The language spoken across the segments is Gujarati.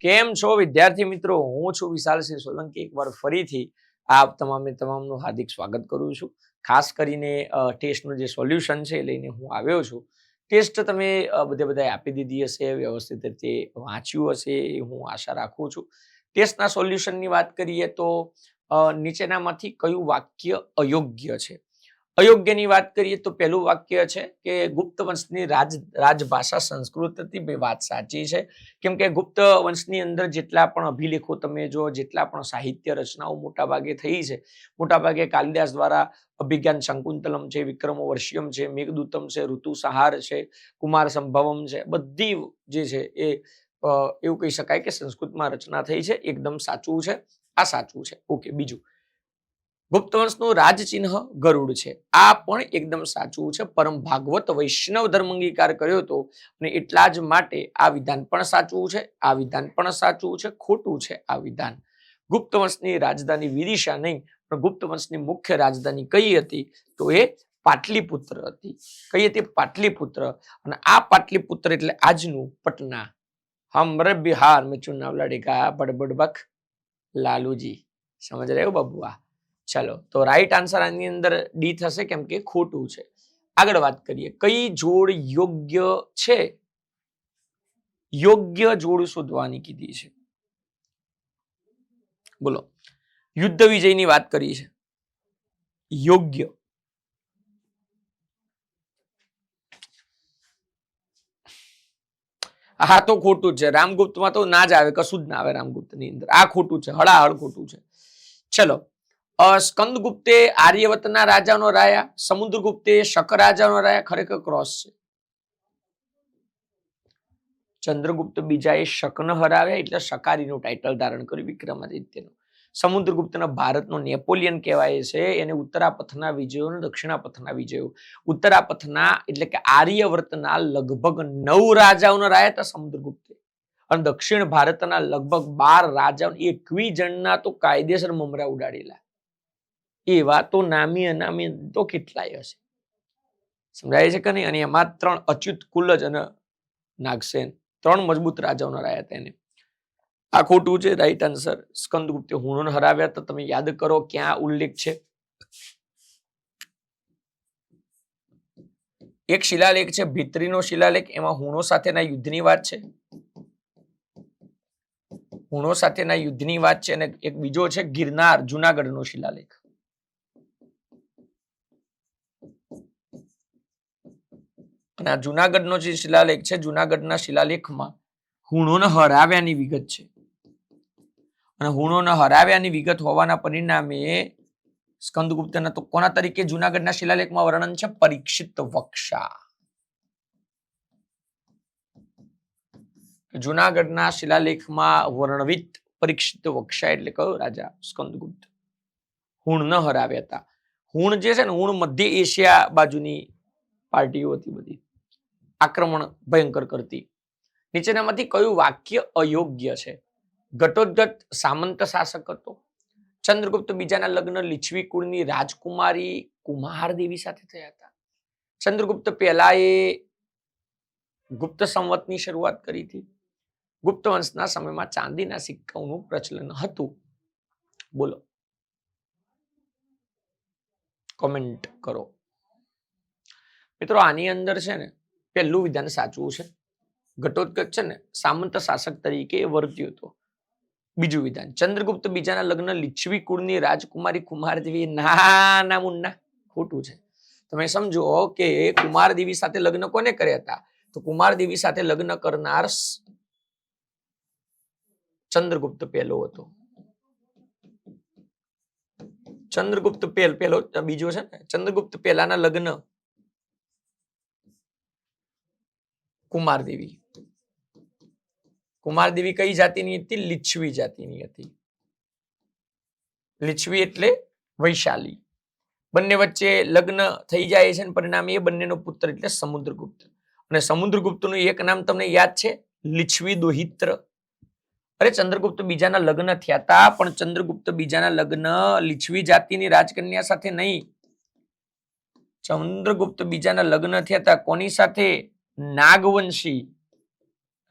કેમ છો વિદ્યાર્થી મિત્રો? હું છું વિશાલસિંહ સોલંકી. એકવાર ફરીથી આપ તમામનું હાર્દિક સ્વાગત કરું છું. ખાસ કરીને ટેસ્ટનું જે સોલ્યુશન છે લઈને હું આવ્યો છું. ટેસ્ટ તમે બધે આપી દીધી હશે, વ્યવસ્થિત રીતે વાંચ્યું હશે એ હું આશા રાખું છું. ટેસ્ટના સોલ્યુશનની વાત કરીએ તો નીચેનામાંથી કયું વાક્ય અયોગ્ય છે? અયોગ્યની વાત કરીએ તો પહેલું વાક્ય છે કે ગુપ્ત વંશની રાજભાષા સંસ્કૃત હતી. બે વાત સાચી છે, કેમ કે ગુપ્ત વંશની અંદર જેટલા પણ અભિલેખો તમે જો, જેટલા પણ સાહિત્ય રચનાઓ મોટાભાગે થઈ છે, મોટાભાગે કાલિદાસ દ્વારા અભિજ્ઞાન શાકુંતલમ છે, વિક્રમોર્વશિયમ છે, મેઘદૂતમ છે, ઋતુસંહાર છે, કુમાર સંભવમ છે, બધી જે છે એ એવું કહી શકાય કે સંસ્કૃતમાં રચના થઈ છે. એકદમ સાચું છે, આ સાચું છે. ઓકે, બીજું, ગુપ્ત વંશનું રાજચિહ્ન ગરુડ છે. આ પણ એકદમ સાચું છે. પરમ ભાગવત વૈષ્ણવ ધર્મ અંગીકાર કર્યો હતો અને એટલા જ માટે આ વિધાન પણ સાચું છે, આ વિધાન પણ સાચું છે. ખોટું છે આ વિધાન. ગુપ્ત વંશની રાજધાની વિદિશા નહીં, પણ ગુપ્ત વંશની મુખ્ય રાજધાની કઈ હતી? તો એ પાટલીપુત્ર હતી. કઈ હતી? પાટલીપુત્ર. અને આ પાટલીપુત્ર એટલે આજનું પટના. હમરે બિહાર મેં ચુનાવ લડેગા બડબડબક લાલુજી. સમજ रहे हो बबुआ? चलो, तो राइट आंसर आनी अंदर डी थશે, કેમ કે ખોટું છે. આગળ વાત કરીએ, કઈ જોડ યોગ્ય છે? યોગ્ય જોડ શોધવાની કીધી છે. બોલો, યુદ્ધ વિજયની વાત કરી છે. યોગ્ય હા તો ખોટું છે. રામગુપ્તમાં તો ના જ આવે, કશું જ ના આવે રામગુપ્તની અંદર. આ ખોટું છે, હળાહળ ખોટું છે. ચલો, સ્કંદગુપ્તે આર્યવતના રાજાનો રાયા, સમુદ્રગુપ્તે શક રાજાનો રાયા. ખરેખર ક્રોસ છે. ચંદ્રગુપ્ત બીજાએ શકને હરાવ્યા એટલે શકારીનું ટાઇટલ ધારણ કર્યું વિક્રમાદિત્યનું. સમુદ્રગુપ્તના ભારતનો નેપોલિયન કહેવાય છે. એને ઉત્તરાપથના વિજયો અને દક્ષિણાપથના વિજયો. ઉત્તરાપથના એટલે કે આર્યવર્તના લગભગ 9 રાજાઓને રાયા હતા સમુદ્રગુપ્તે, અને દક્ષિણ ભારતના લગભગ 12 રાજાઓ, 21 જણના તો કાયદેસર મમરા ઉડાડેલા. એવા તો નામી અનામી તો કેટલાય હશે. સમજાય છે કે નહીં? અને એમાં 3 અચ્યુત કુલજ અને નાગસેન, 3 મજબૂત રાજાઓના રાયા હતા એને. આ ખોટું છે. રાઈટ આન્સર, સ્કંદગુપ્તે હુણોને હરાવ્યા હતા. તમે યાદ કરો ક્યાં ઉલ્લેખ છે. એક શિલાલેખ છે, ભીતરીનો શિલાલેખ. એમાં હુણો સાથેના યુદ્ધની વાત છે. હુણો સાથેના યુદ્ધની વાત છે. અને એક બીજો છે ગિરનાર, જુનાગઢનો શિલાલેખ. અને આ જુનાગઢનો જે શિલાલેખ છે, જુનાગઢના શિલાલેખમાં હુણોને હરાવ્યાની વિગત છે. અને હુણોને હરાવ્યાની વિગત હોવાના પરિણામે સ્કંદગુપ્તના તો કોના તરીકે જુનાગઢના શિલાલેખમાં વર્ણન છે? પરીક્ષિત વક્ષા. જુનાગઢના શિલાલેખમાં વર્ણવિત પરીક્ષિત વક્ષા એટલે કયો રાજા? સ્કંદગુપ્ત. હુણ ન હરાવ્યા હતા. હુણ જે છે ને, હુણ મધ્ય એશિયા બાજુની પાર્ટીઓ હતી, બધી આક્રમણ ભયંકર કરતી. નીચેનામાંથી કયું વાક્ય અયોગ્ય છે? ઘટોત્કચ સામંત શાસક હતો. ચંદ્રગુપ્ત બીજાના લગ્ન લીછવી કુળની રાજકુમારી કુમારદેવી સાથે થયા હતા. ચંદ્રગુપ્ત પહેલા એ ગુપ્ત સંવતની શરૂઆત કરી હતી. ગુપ્ત વંશના સમયમાં ચાંદીના સિક્કાઓનું પ્રચલન હતું. બોલો, કોમેન્ટ કરો મિત્રો. આની અંદર છે ને પહેલું વિધાન સાચું છે. ઘટોત્કચ છે ને સામંત શાસક તરીકે વર્ત્યો હતો. બીજું વિધાન, ચંદ્રગુપ્ત બીજાના લગ્ન લીછવી કુળની રાજકુમારી કુમારદેવી, ના મુન્ના, ખોટું છે. તમે સમજો કે કુમારદેવી સાથે લગ્ન કોને કર્યા હતા? તો કુમારદેવી સાથે લગ્ન કરનાર ચંદ્રગુપ્ત પહેલો હતો. ચંદ્રગુપ્ત પહેલો બીજો છે ને, ચંદ્રગુપ્ત પહેલાના લગ્ન કુમારદેવી. કુમારદેવી કઈ જાતિની હતી? લીછવી જાતિની હતી. લીછવી એટલે વૈશાલી. બંને વચ્ચે લગ્ન થઈ જાય છે, પરિણામે એ બંનેનો પુત્ર એટલે સમુદ્રગુપ્ત. અને સમુદ્રગુપ્તનું એક નામ તમને યાદ છે? લીછવી દોહિત્ર. અરે, ચંદ્રગુપ્ત બીજાના લગ્ન થયા હતા, પણ ચંદ્રગુપ્ત બીજાના લગ્ન લીછવી જાતિની રાજકન્યા સાથે નહીં. ચંદ્રગુપ્ત બીજાના લગ્ન થયા હતા કોની સાથે? નાગવંશી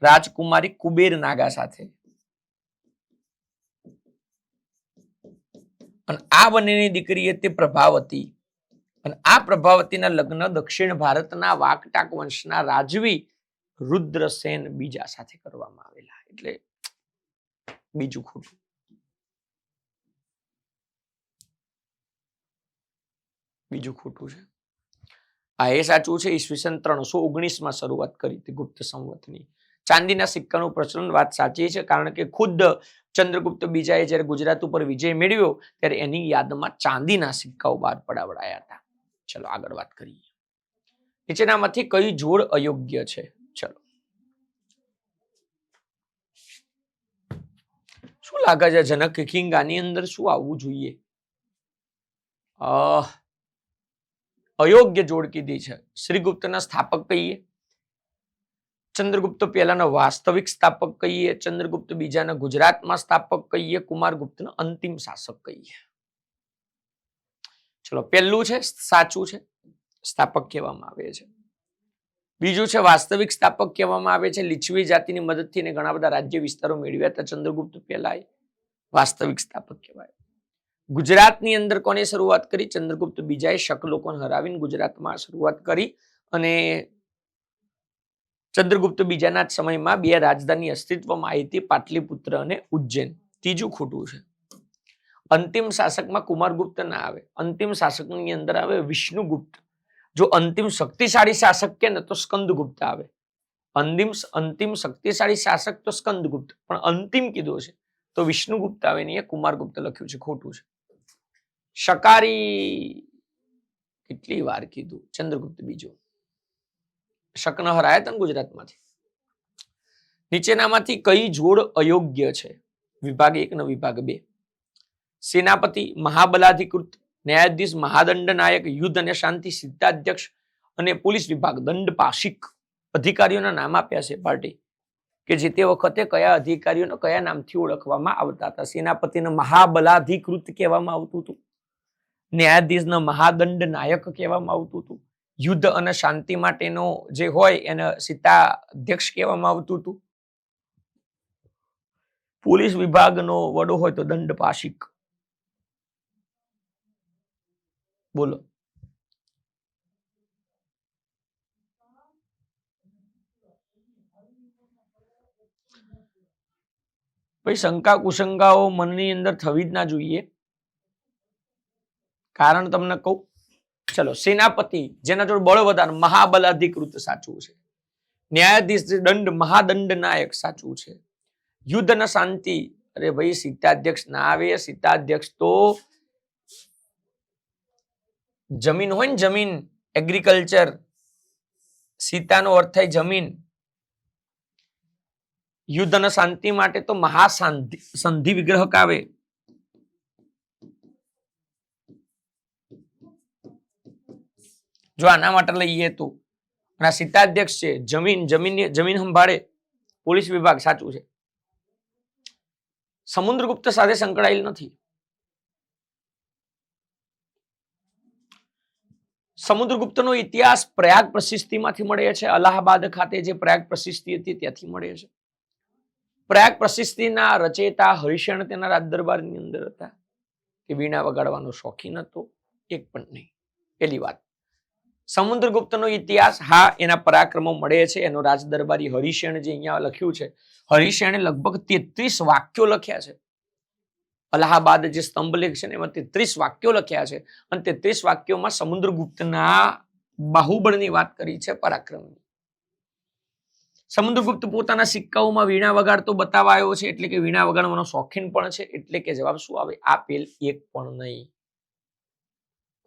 રાજકુમારી કુબેર નાગા સાથે. અને આ બંનેની દીકરી હતી પ્રભાવતી, અને આ પ્રભાવતીના લગ્ન દક્ષિણ ભારતના વાકટાક વંશના રાજવી રુદ્રસેન બીજા સાથે કરવામાં આવેલા. એટલે બીજું ખોટું. બીજું ખોટું છે. આ એ સાચું છે. ઈસવીસન 319 શરૂઆત કરી હતી ગુપ્ત સંવતની. ચાંદીના સિક્કાનું પ્રચલન વાત સાચી છે, કારણ કે ખુદ ચંદ્રગુપ્ત બીજાએ જ્યારે ગુજરાત ઉપર વિજય મેળવ્યો ત્યારે એની યાદમાં ચાંદીના સિક્કાઓ બહાર પડાવડાયા હતા. ચલો આગળ વાત કરીએ. નીચેનામાંથી કઈ જોડ અયોગ્ય છે? ચલો, શું લાગે છે જનક કિંગ, આની અંદર શું આવવું જોઈએ? અયોગ્ય જોડ કીધી છે. શ્રીગુપ્તના સ્થાપક કહીએ, ચંદ્રગુપ્ત પહેલાના વાસ્તવિક સ્થાપક કહીએ, ચંદ્રગુપ્ત બીજાના ગુજરાતમાં સ્થાપક કહીએ, કુમારગુપ્તના અંતિમ શાસક કહીએ. ચલો, પહેલું છે સાચું છે, સ્થાપક કહેવામાં આવે છે. બીજું છે વાસ્તવિક સ્થાપક કહેવામાં આવે છે. લીછવી જાતિની મદદથી ઘણા બધા રાજ્ય વિસ્તારો મેળવ્યા હતા ચંદ્રગુપ્ત પહેલા, વાસ્તવિક સ્થાપક કહેવાય. ગુજરાતની અંદર કોને શરૂઆત કરી? ચંદ્રગુપ્ત બીજાએ શક લોકોને હરાવીને ગુજરાતમાં શરૂઆત કરી, અને ચંદ્રગુપ્ત બીજાના જ સમયમાં બે રાજધાની અસ્તિત્વમાં આવી હતી, પાટલીપુત્ર અને ઉજ્જૈન. ત્રીજું ખોટું છે. અંતિમ શાસકમાં કુમારગુપ્ત ના આવે, અંતિમ શાસકની અંદર આવે વિષ્ણુગુપ્ત. જો અંતિમ શક્તિશાળી શાસક કે ને તો સ્કંદગુપ્ત આવે. અંતિમ શક્તિશાળી શાસક તો સ્કંદગુપ્ત, પણ અંતિમ કીધો છે તો વિષ્ણુગુપ્ત આવે ને એ કુમારગુપ્ત લખ્યું છે. ખોટું છે. શકારી કેટલી વાર કીધું? ચંદ્રગુપ્ત બીજો. શકન હરાયા હતા ગુજરાતમાંથી. નીચેનામાંથી કઈ જોડ અયોગ્ય છે? વિભાગ 1 અને વિભાગ 2. સેનાપતિ, મહાબલાધિકૃત, ન્યાયાધીશ, મહાદંડ નાયક, યુદ્ધ અને શાંતિ, સિદ્ધાધ્યક્ષ અને પોલીસ વિભાગ દંડપાશિક અધિકારીઓના નામ આપ્યા છે પાર્ટી, કે જે તે વખતે કયા અધિકારીઓને કયા નામથી ઓળખવામાં આવતા હતા. સેનાપતિને મહાબલાધિકૃત કહેવામાં આવતું હતું, ન્યાયાધીશને મહાદંડ નાયક કહેવામાં આવતું હતું, યુદ્ધ અને શાંતિ માટેનો જે હોય એને સિદ્ધાધ્યક્ષ કહેવામાં આવતું હતું, પોલીસ વિભાગનો વડો હોય તો દંડપાશિક. બોલો. ભાઈ, શંકા કુશંકાઓ મનની અંદર થવી જ ના જોઈએ. કારણ તમને કહું. ચલો, સેનાપતિ જેના જોડે બળ વધારે, મહાબલાધિકૃત સાચું છે. ન્યાયાધીશ દંડ મહાદંડ નાયક સાચું છે. યુદ્ધ અને શાંતિ, અરે ભાઈ સિદ્ધાધ્યક્ષ ના આવે. સિદ્ધાધ્યક્ષ તો જમીન હોય ને, જમીન, એગ્રીકલ્ચર, સીતાનો અર્થ થાય જમીન. યુદ્ધ અને શાંતિ માટે તો મહાસંધિ વિગ્રહક આવે. જો આના માટે લઈએ તો આ સિદ્ધાધ્યક્ષ છે, જમીન સંભાળે, પોલીસ વિભાગ સાચું છે. સમુદ્રગુપ્ત સાથે સંકળાયેલ નથી. સમુદ્રગુપ્તનો ઇતિહાસ પ્રયાગ પ્રશિસ્તિમાંથી મળે છે. અલ્હાબાદ ખાતે જે પ્રયાગ પ્રશિસ્તિ હતી ત્યાંથી મળે છે. પ્રયાગ પ્રશિસ્તિના રચયિતા હરિશણ તેના રાજ દરબારની અંદર હતા. એ વીણા વગાડવાનો શોખીન હતો, એક પણ નહીં. પહેલી વાત. સમુદ્રગુપ્તનો ઇતિહાસ, હા, એના પરાક્રમો મળે છે. એનો રાજ દરબારી હરિશેણ જે અહીંયા લખ્યું છે, હરિશેણે લગભગ 33 વાક્યો લખ્યા છે. અલ્હાબાદ જે સ્તંભ લેખ છે ને એમાં 33 વાક્યો લખ્યા છે, અને 33 વાક્યોમાં સમુદ્રગુપ્તના બાહુબળની વાત કરી છે, પરાક્રમની. સમુદ્રગુપ્ત પોતાના સિક્કાઓમાં વીણા વગાડતો બતાવાયો છે, એટલે કે વીણા વગાડવાનો શોખીન પણ છે. એટલે કે જવાબ શું આવે? આપેલ એક પણ નહીં.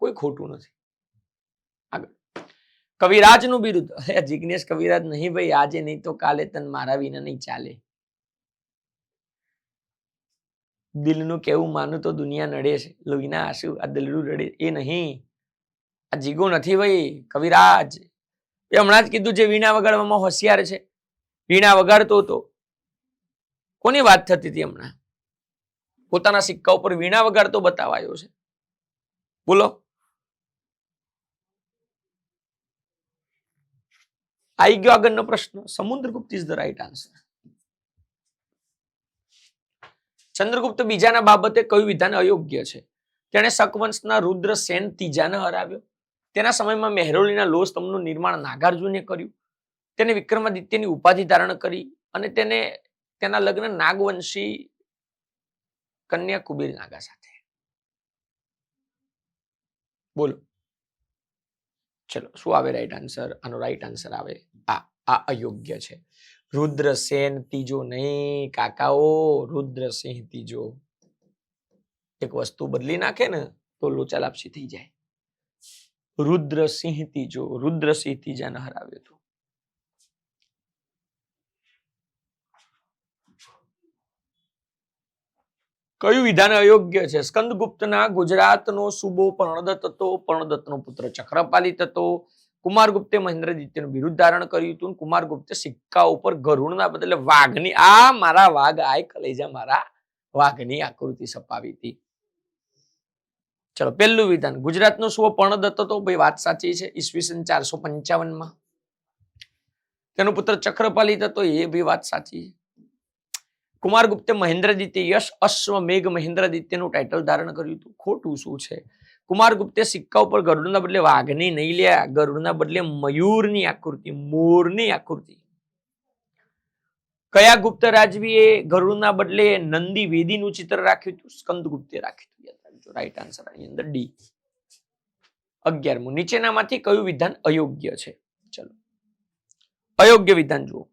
કોઈ ખોટું નથી. આગળ. કવિરાજનું બિરુદ. જિગ્નેશ કવિરાજ નહીં ભાઈ, આજે નહીં તો કાલે તન મારા વિના નહીં ચાલે. દિલનું કેવું માનું તો દુનિયા નડે છે, લોહીના આંસુ આ દિલનું રડે એ નહીં. આ જીગો નથી ભાઈ, કવિરાજ. એ હમણાં જ કીધું જે વીણા વગાડવામાં હોશિયાર છે, વીણા વગાડતો હતો. કોની વાત થતી હતી હમણાં? પોતાના સિક્કા ઉપર વીણા વગાડતો બતાવાયો છે. બોલો. આવી ગયો આગળનો પ્રશ્ન. Samudragupta is the right answer. Chandragupta બીજાના બાબતે કયું વિધાન અયોગ્ય છે? તેણે શકવંશના રુદ્રસેન ત્રીજાને હરાવ્યો. તેના સમયમાં મેહરૌલીના લોહસ્તંભનું નિર્માણ નાગાર્જુને કર્યું. તેને વિક્રમાદિત્યની ઉપાધિ ધારણ કરી અને તેને તેના લગ્ન નાગવંશી કન્યા કુબેર નાગા સાથે. બોલો ચલો શું આવે રાઈટ આન્સર? આનો રાઈટ આન્સર આવે આ અયોગ્ય છે. રુદ્રસેન ત્રીજો નહીં કાકાઓ, રુદ્રસિંહ ત્રીજો. એક વસ્તુ બદલી નાખે ને તો લોચા લાપસી થઈ જાય. રુદ્રસિંહ ત્રીજો, રુદ્રસિંહ ત્રીજાને હરાવ્યો હતો. કયું વિધાન અયોગ્ય છે? સ્કંદગુપ્તના ગુજરાતનો સુબો પર્ણદત્ત હતો. પર્ણદત્તનો પુત્ર ચક્રપાલિત હતો. કુમારગુપ્તે મહેન્દ્રદિત્યનું બિરુદ ધારણ કર્યું હતું. કુમારગુપ્તે સિક્કા ઉપર ગરુડના બદલે વાઘની, આ મારા વાઘ આય કલેજા, મારા વાઘની આકૃતિ છપાવી હતી. ચલો પહેલું વિધાન, ગુજરાતનો સુબો પર્ણદત્ત હતો. ભાઈ વાત સાચી છે. ઈસવીસન 455 તેનો પુત્ર ચક્રપાલિત હતો. એ ભાઈ વાત સાચી છે. કુમારગુપ્તે મહેન્દ્રદિત્ય યશ અશ્વમેઘ મહેન્દ્રદિત્યનું ટાઇટલ ધારણ કર્યું હતું. ખોટું શું છે? કુમારગુપ્તે સિક્કા ઉપર ગરુડના બદલે વાઘની નહીં લ્યા, ગરુડના બદલે મયુરની આકૃતિ, મોરની આકૃતિ. કયા ગુપ્ત રાજવીએ ગરુડના બદલે નંદી વેદીનું ચિત્ર રાખ્યું હતું? સ્કંદગુપ્તે રાખ્યું હતું. રાઈટ આન્સર આની અંદર ડી. 11મું, નીચેનામાંથી કયું વિધાન અયોગ્ય છે? ચલો અયોગ્ય વિધાન જુઓ.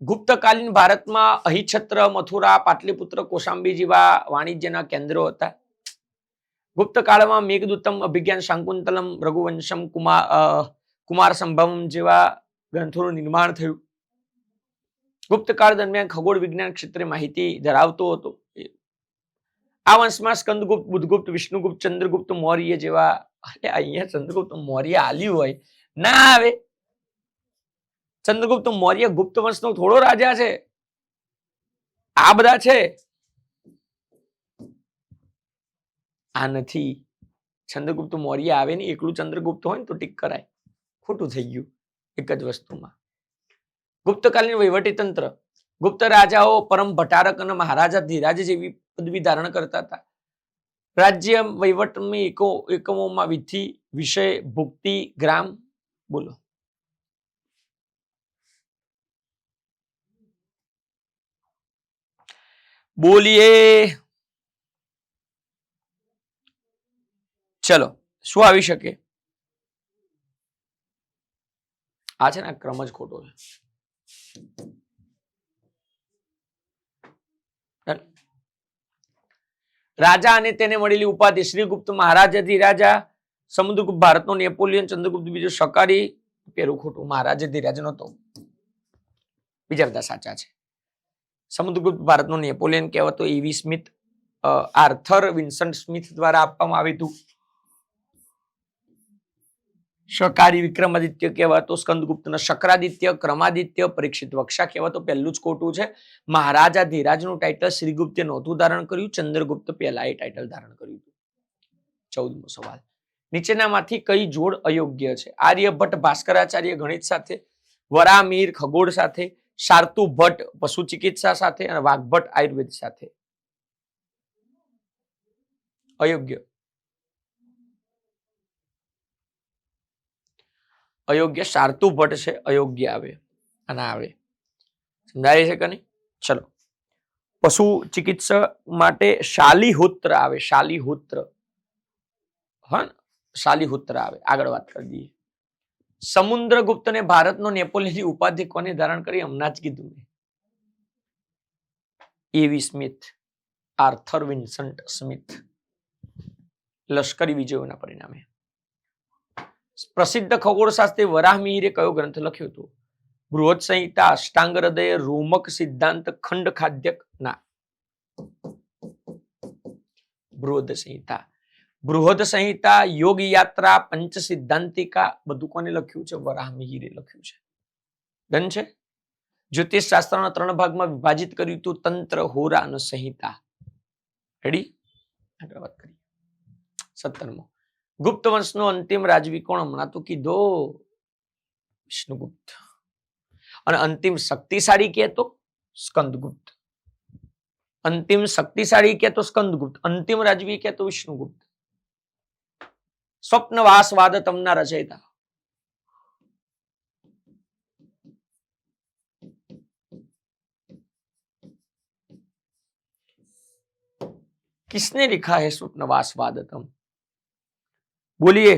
ગુપ્તકાલીન ભારતમાં અહિછત્ર, મથુરા, પાટલીપુત્ર, કોશાંબી જેવા વાણિજ્યના કેન્દ્રો હતા. ગુપ્તકાળમાં મેઘદૂતમ, અભિજ્ઞાન શાકુંતલમ, રઘુવંશમ, કુમાર સંભવમ જેવા ગ્રંથોનું નિર્માણ થયું. ગુપ્તકાળ દરમિયાન ખગોળ વિજ્ઞાન ક્ષેત્રે માહિતી ધરાવતો હતો. આ વંશમાં સ્કંદગુપ્ત, બુદ્ધગુપ્ત, વિષ્ણુગુપ્ત, ચંદ્રગુપ્ત મૌર્ય જેવા, અહીંયા ચંદ્રગુપ્ત મૌર્ય આલ્યું હોય ના આવે. ચંદ્રગુપ્ત મૌર્ય ગુપ્ત વંશનો થોડો રાજા છે. આ બધા છે, આ નથી. ચંદ્રગુપ્ત મૌર્ય આવે ને એકલું ચંદ્રગુપ્ત હોય ને તો ટીક કરાય. ખોટું થઈ ગયું એક જ વસ્તુમાં. ગુપ્તકાલીન વહીવટી તંત્ર, ગુપ્ત રાજાઓ પરમ ભટારક અને મહારાજા ધીરાજ જેવી પદવી ધારણ કરતા હતા. રાજ્ય વહીવટની એકમોમાં વિધિ, વિષય, ભુક્તિ, ગ્રામ. બોલો બોલીએ. ચલો શું આવી શકે? આ છે ને ક્રમ જ ખોટો છે. રાજા અને તેને મળેલી ઉપાધિ, શ્રીગુપ્ત મહારાજાથી રાજા, સમુદ્રગુપ્ત ભારતનો નેપોલિયન, ચંદ્રગુપ્ત બીજો શકારી. પેલું ખોટું, મહારાજાથી રાજા નહોતો. બીજા બધા સાચા છે. સમુદ્રગુપ્ત ભારતનો નેપોલિયન કહેવાતો એવી સ્મિથ, આર્થર વિન્સન્ટ સ્મિથ દ્વારા આપવામાં આવ્યું હતું. શકારી વિક્રમાદિત્ય કહેવાતો સ્કંદગુપ્તનો શક્રાદિત્ય, ક્રમાદિત્ય, પરીક્ષિત વક્ષા કહેવાતો પહેલું જ ખોટું છે. મહારાજા ધીરાજનું ટાઇટલ શ્રીગુપ્તે નહોતું ધારણ કર્યું, ચંદ્રગુપ્ત પહેલા એ ટાઇટલ ધારણ કર્યું હતું. 14મો સવાલ, નીચેનામાંથી કઈ જોડ અયોગ્ય છે? આર્યભટ્ટ ભાસ્કરાચાર્ય ગણિત સાથે, વરામીર ખગોળ સાથે, શાર્તુ ભટ્ટ પશુ ચિકિત્સા સાથે અને વાઘભટ્ટ આયુર્વેદ સાથે. અયોગ્ય. અયોગ્ય શાર્તુ ભટ્ટ છે, અયોગ્ય આવે. આના આવે. સમજાય છે કે નહીં? ચલો પશુ ચિકિત્સા માટે શાલીહોત્ર આવે. શાલીહોત્ર, હા શાલીહોત્ર આવે. આગળ વાત કરી દઈએ. સમુદ્રગુપ્ત ને ભારતનો નેપોલિયનની ઉપાધિ કોને ધારણ કરી? હમણાં જ કીધું મેં. એવી સ્મિથ, આર્થર વિન્સન્ટ સ્મિથ. લશ્કરી વિજયોના પરિણામે. પ્રસિદ્ધ ખગોળશાસ્ત્રી વરાહમિહિરે કયો ગ્રંથ લખ્યો હતો? બૃહદ સંહિતા, અષ્ટાંગ હૃદય, રોમક સિદ્ધાંત, ખંડ ખાદ્યક. ના, બૃહદ સંહિતા. બૃહદ સંહિતા, યોગ યાત્રા, પંચ સિદ્ધાંતિકા બધું કોને લખ્યું છે? વરાહમિહિરે લખ્યું છે. ડન છે. જ્યોતિષ શાસ્ત્રના 3 ભાગમાં વિભાજિત કર્યું હતું, તંત્ર, હોરા અને સંહિતા. રેડી? આગળ વાત કરીએ. 17મો, ગુપ્ત વંશનો અંતિમ રાજવી કોણ? હમણાં તો કીધો, વિષ્ણુગુપ્ત. અને અંતિમ શક્તિશાળી કહેતો સ્કંદગુપ્ત. અંતિમ શક્તિશાળી કે તો સ્કંદગુપ્ત, અંતિમ રાજવી કે તો વિષ્ણુગુપ્ત. સ્વપ્નવાસવાદ તમના રચયિતા. किसने लिखा है स्वप्नवासवादतम? बोलिए.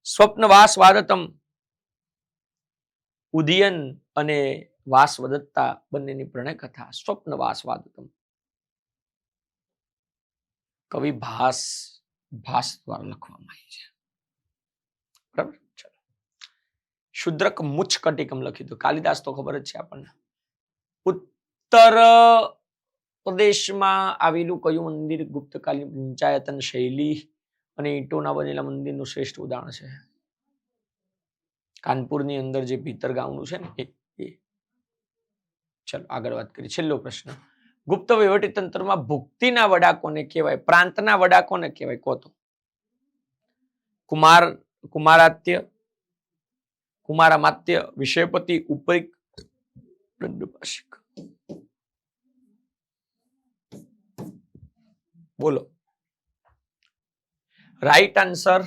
સ્વપ્નવાસવાદતમ ઉદયન અને વાસવદત્તા બંનેની પ્રણય કથા સ્વપ્નવાસવાદતમ. કવિ ભાસ દ્વારા લખવામાં આવી છે. બરાબર. ચલો. શુદ્રક મુચ્છકટિકમ લખ્યું હતું. કાલિદાસ તો ખબર જ છે આપણને. ઉત્તર પ્રદેશમાં આવેલું કયું મંદિર ગુપ્તકાલીન પંચાયતન શૈલી અને ઈંટોના બનેલા મંદિરનું શ્રેષ્ઠ ઉદાહરણ છે? કાનપુરની અંદર જે ભીતરગામનું છે ને એ. ચલો આગળ વાત કરીએ. છેલ્લો પ્રશ્ન. ગુપ્ત વહીવટી તંત્રમાં ભુક્તિના વડા કોને કહેવાય? પ્રાંતના વડા કોને કહેવાય? કહો તો. કુમારાત્ય, કુમારામાત્ય, વિષયપતિ, ઉપરિક, દંડપાશિક. બોલો. રાઈટ આન્સર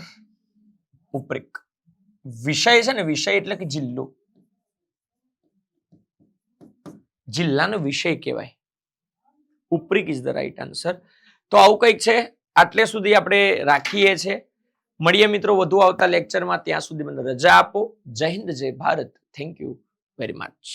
ઉપરિક. વિષય છે ને, વિષય એટલે કે જિલ્લો, જિલ્લાનો વિષય કહેવાય. ઉપરિક ઇઝ ધ રાઈટ આન્સર. તો આવું કંઈક છે. આટલે સુધી આપણે રાખીએ છીએ. મળીએ મિત્રો વધુ આવતા લેક્ચરમાં. ત્યાં સુધી મને રજા આપો. જય હિન્દ, જય Bharat. Thank you very much.